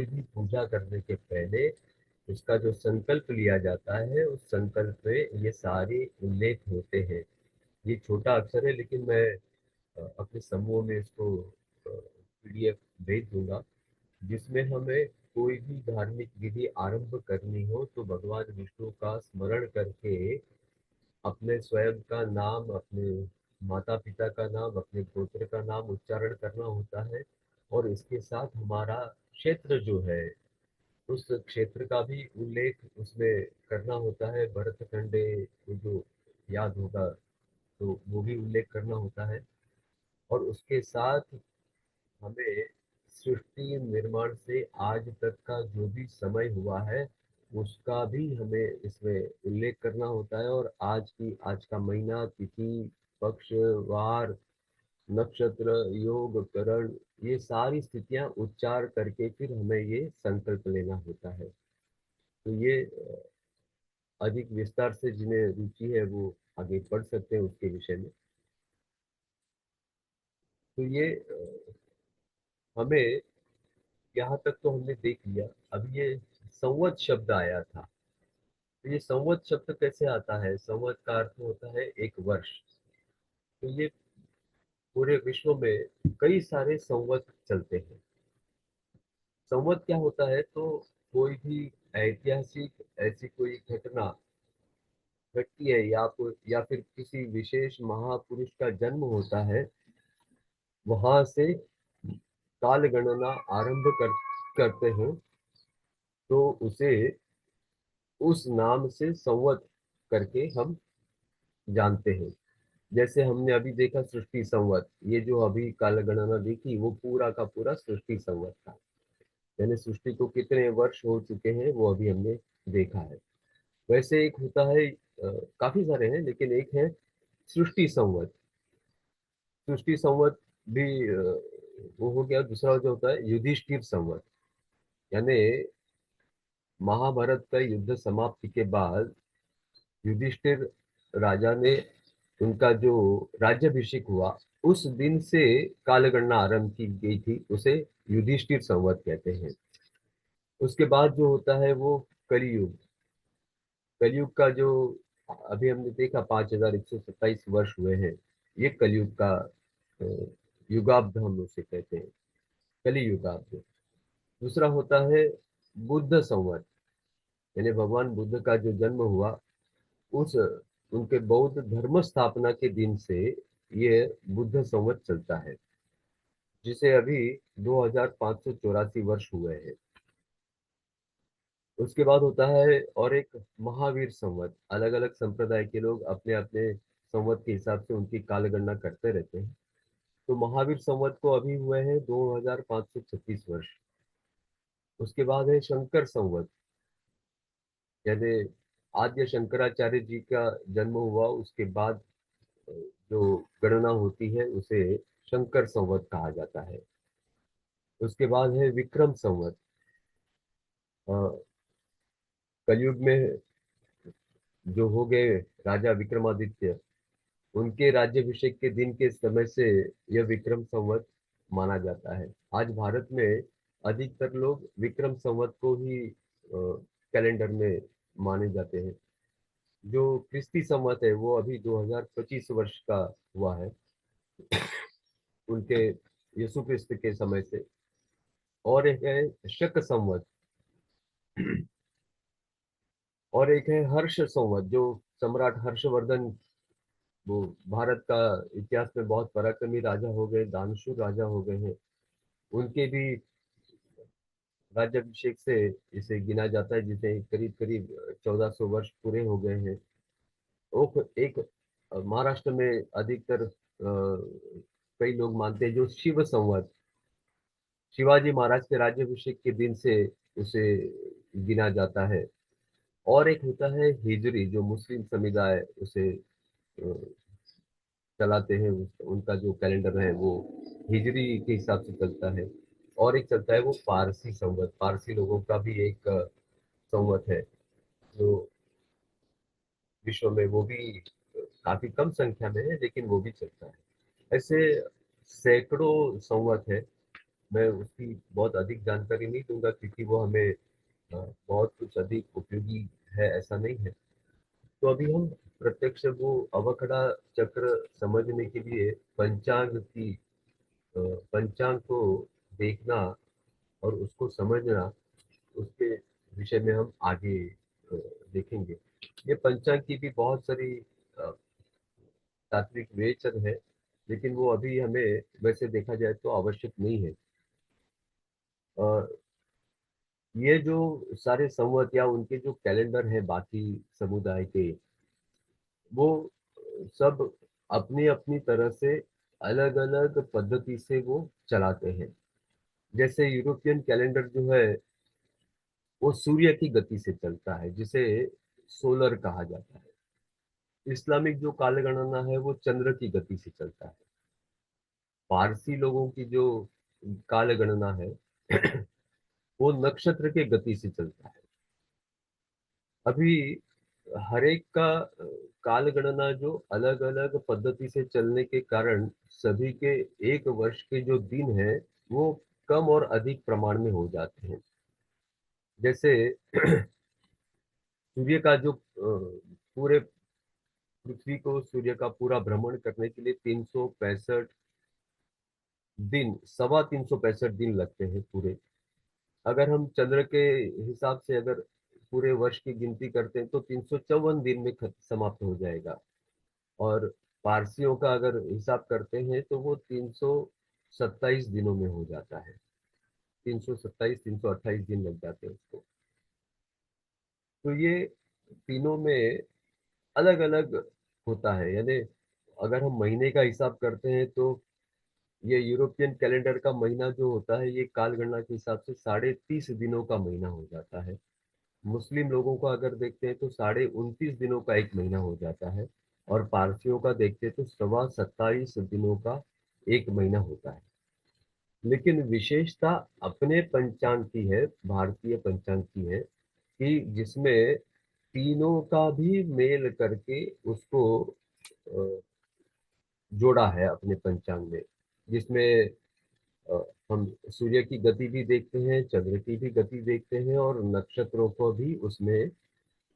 भी पूजा करने के पहले उसका जो संकल्प लिया जाता है, उस संकल्प में ये सारे उल्लेख होते हैं। ये छोटा अक्षर है, लेकिन मैं अपने समूह में इसको पीडीएफ भेज दूंगा, जिसमें हमें कोई भी धार्मिक विधि आरंभ करनी हो तो भगवान विष्णु का स्मरण करके अपने स्वयं का नाम, अपने माता पिता का नाम, अपने गोत्र का नाम उच्चारण करना होता है। और इसके साथ हमारा क्षेत्र जो है, उस क्षेत्र का भी उल्लेख उसमें करना होता है। भरतखंडे को जो याद होगा, तो वो भी उल्लेख करना होता है। और उसके साथ हमें सृष्टि निर्माण से आज तक का जो भी समय हुआ है, उसका भी हमें इसमें उल्लेख करना होता है। और आज का महीना, तिथि, पक्ष, वार, नक्षत्र, योग, करण, ये सारी स्थितियां उच्चार करके फिर हमें ये संकल्प लेना होता है। तो ये अधिक विस्तार से जिन्हें रुचि है वो आगे पढ़ सकते हैं उसके विषय में। तो ये हमें यहाँ तक तो हमने देख लिया। अब ये संवत शब्द आया था। तो ये संवत शब्द कैसे आता है? संवत का अर्थ होता है एक वर्ष। तो ये पूरे विश्व में कई सारे संवत चलते हैं। संवत क्या होता है? तो कोई भी ऐतिहासिक ऐसी कोई घटना घटती है, या फिर किसी विशेष महापुरुष का जन्म होता है, वहां से काल गणना करते हैं। तो उसे उस नाम से संवत करके हम जानते हैं। जैसे हमने अभी देखा सृष्टि संवत, ये जो अभी काल गणना देखी वो पूरा का पूरा सृष्टि संवत था। यानी सृष्टि को कितने वर्ष हो चुके हैं वो अभी हमने देखा है। वैसे एक होता है, काफी सारे हैं, लेकिन एक है सृष्टि संवत। सृष्टि संवत भी वो हो गया। दूसरा जो होता है युधिष्ठिर संवत, यानी महाभारत का युद्ध समाप्ति के बाद युधिष्ठिर राजा ने, उनका जो राज्याभिषेक हुआ, उस दिन से कालगणना आरंभ की गई थी, उसे युधिष्ठिर संवत कहते हैं। उसके बाद जो होता है वो कलयुग। कलयुग का जो अभी हमने देखा 5127 वर्ष हुए हैं, ये कलयुग का अ, युगाब्द हम उसे कहते हैं, कली युगाब्द। दूसरा होता है बुद्ध संवत, यानी भगवान बुद्ध का जो जन्म हुआ, उस उनके बौद्ध धर्म स्थापना के दिन से ये बुद्ध संवत चलता है, जिसे अभी 2584 वर्ष हुए हैं। उसके बाद होता है और एक महावीर संवत। अलग अलग संप्रदाय के लोग अपने अपने संवत के हिसाब से उनकी काल गणना करते रहते हैं। तो महावीर संवत को अभी हुए हैं 2536 वर्ष। उसके बाद है शंकर संवत, यानी आद्य शंकराचार्य जी का जन्म हुआ, उसके बाद जो गणना होती है उसे शंकर संवत कहा जाता है। उसके बाद है विक्रम संवत। अ, कलयुग में जो हो गए राजा विक्रमादित्य, उनके राज्याभिषेक के दिन के समय से यह विक्रम संवत माना जाता है। आज भारत में अधिकतर लोग विक्रम संवत को ही कैलेंडर में माने जाते हैं। जो क्रिस्ती संवत है वो अभी 2025 वर्ष का हुआ है, उनके यीशु क्रिस्त के समय से। और एक है शक संवत, और एक है हर्ष संवत, जो सम्राट हर्षवर्धन, वो भारत का इतिहास में बहुत पराक्रमी राजा हो गए, दानशूर राजा हो गए हैं, उनके भी राज्याभिषेक से इसे गिना जाता है, जिसे करीब करीब 1400 वर्ष पूरे हो गए हैं। एक महाराष्ट्र में अधिकतर कई लोग मानते हैं जो शिव संवत, शिवाजी महाराज के राज्याभिषेक के दिन से उसे गिना जाता है। और एक होता है हिजरी, जो मुस्लिम समुदाय उसे चलाते हैं, उनका जो कैलेंडर है वो हिजरी के हिसाब से चलता है। और एक चलता है वो पारसी संवत, पारसी लोगों का भी एक संवत है, जो विश्व में वो भी काफी कम संख्या में है, लेकिन वो भी चलता है। ऐसे सैकड़ों संवत है। मैं उसकी बहुत अधिक जानकारी नहीं दूंगा, क्योंकि वो हमें बहुत कुछ अधिक उपयोगी है ऐसा नहीं है। तो अभी हम प्रत्यक्ष वो अवकड़ा चक्र समझने के लिए पंचांग को देखना और उसको समझना, उसके विषय में हम आगे अ, देखेंगे। ये पंचांग की भी बहुत सारी अ, तात्विक विवेचन है, लेकिन वो अभी हमें वैसे देखा जाए तो आवश्यक नहीं है। अ, ये जो सारे संवत या उनके जो कैलेंडर है बाकी समुदाय के, वो सब अपनी अपनी तरह से अलग अलग पद्धति से वो चलाते हैं। जैसे यूरोपियन कैलेंडर जो है वो सूर्य की गति से चलता है, जिसे सोलर कहा जाता है। इस्लामिक जो काल गणना है वो चंद्र की गति से चलता है। पारसी लोगों की जो काल गणना है वो नक्षत्र के गति से चलता है। अभी हर एक का काल गणना जो अलग अलग पद्धति से चलने के कारण सभी के एक वर्ष के जो दिन है वो कम और अधिक प्रमाण में हो जाते हैं। जैसे सूर्य का जो पूरे पृथ्वी को सूर्य का पूरा भ्रमण करने के लिए 365 दिन लगते हैं पूरे। अगर हम चंद्र के हिसाब से अगर पूरे वर्ष की गिनती करते हैं तो 354 दिन में समाप्त हो जाएगा। और पारसियों का अगर हिसाब करते हैं तो वो 327 दिनों में हो जाता है। 328 दिन लग जाते हैं उसको। तो ये तीनों में अलग अलग होता है। यानी अगर हम महीने का हिसाब करते हैं तो ये यूरोपियन कैलेंडर का महीना जो होता है ये काल गणना के हिसाब से 30.5 दिनों का महीना हो जाता है। मुस्लिम लोगों का अगर देखते हैं तो 29.5 दिनों का एक महीना हो जाता है। और पारसियों का देखते हैं तो 27.5 दिनों का एक महीना होता है। लेकिन विशेषता अपने पंचांग की है, भारतीय पंचांग की है, कि जिसमें तीनों का भी मेल करके उसको अ, जोड़ा है अपने पंचांग में। जिसमें अ, हम सूर्य की गति भी देखते हैं, चंद्र की भी गति देखते हैं और नक्षत्रों को भी उसमें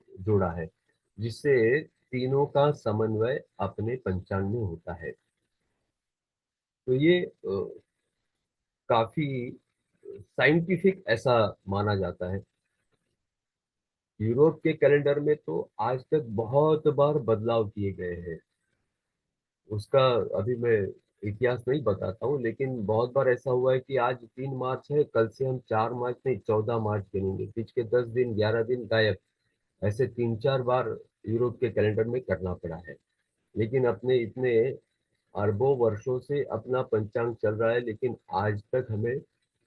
जोड़ा है, जिससे तीनों का समन्वय अपने पंचांग में होता है। तो ये काफी साइंटिफिक ऐसा माना जाता है। यूरोप के कैलेंडर में तो आज तक बहुत बार बदलाव किए गए हैं। उसका अभी मैं इतिहास नहीं बताता हूँ, लेकिन बहुत बार ऐसा हुआ है कि आज 3 मार्च है, कल से हम 4 मार्च नहीं 14 मार्च गिनेंगे, बीच के 10 दिन 11 दिन गायब। ऐसे 3-4 बार यूरोप के कैलेंडर में करना पड़ा है। लेकिन अपने इतने अरबों वर्षों से अपना पंचांग चल रहा है, लेकिन आज तक हमें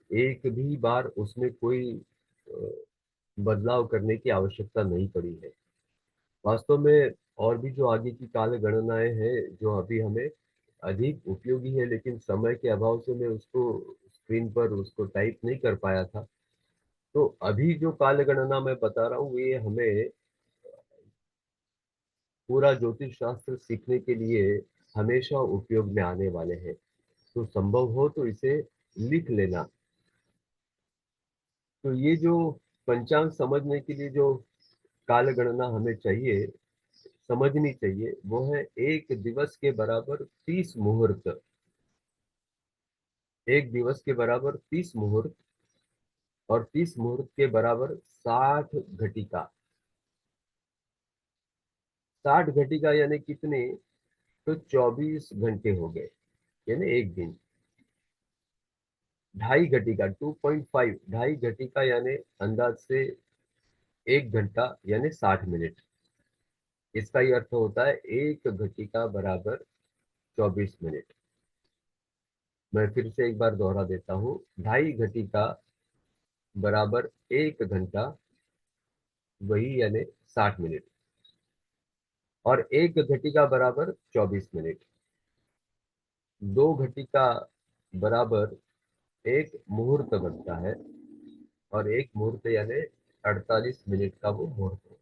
एक भी बार उसमें कोई अ, बदलाव करने की आवश्यकता नहीं पड़ी है। वास्तव में और भी जो आगे की काल गणनाएं हैं जो अभी हमें अधिक उपयोगी है, लेकिन समय के अभाव से मैं उसको स्क्रीन पर उसको टाइप नहीं कर पाया था। तो अभी जो काल गणना मैं बता रहा हूँ ये हमें पूरा ज्योतिष शास्त्र सीखने के लिए हमेशा उपयोग में आने वाले हैं। तो संभव हो तो इसे लिख लेना। तो ये जो पंचांग समझने के लिए जो काल गणना हमें चाहिए, समझनी चाहिए, वो है एक दिवस के बराबर 30 मुहूर्त। एक दिवस के बराबर 30 मुहूर्त और 30 मुहूर्त के बराबर 60 घटिका। 60 घटिका यानी कितने? तो 24 घंटे हो गए, यानी एक दिन। 2.5 घटिका 2.5 2.5 घटिका यानी अंदाज से 1 घंटा यानी 60 मिनट। इसका ही अर्थ होता है एक घटिका बराबर 24 मिनट। मैं फिर से एक बार दोहरा देता हूँ। 2.5 घटिका बराबर 1 घंटा, वही यानी 60 मिनट। और एक घटिका बराबर 24 मिनट। 2 घटिका बराबर एक मुहूर्त बनता है। और एक मुहूर्त यानी 48 मिनट का वो मुहूर्त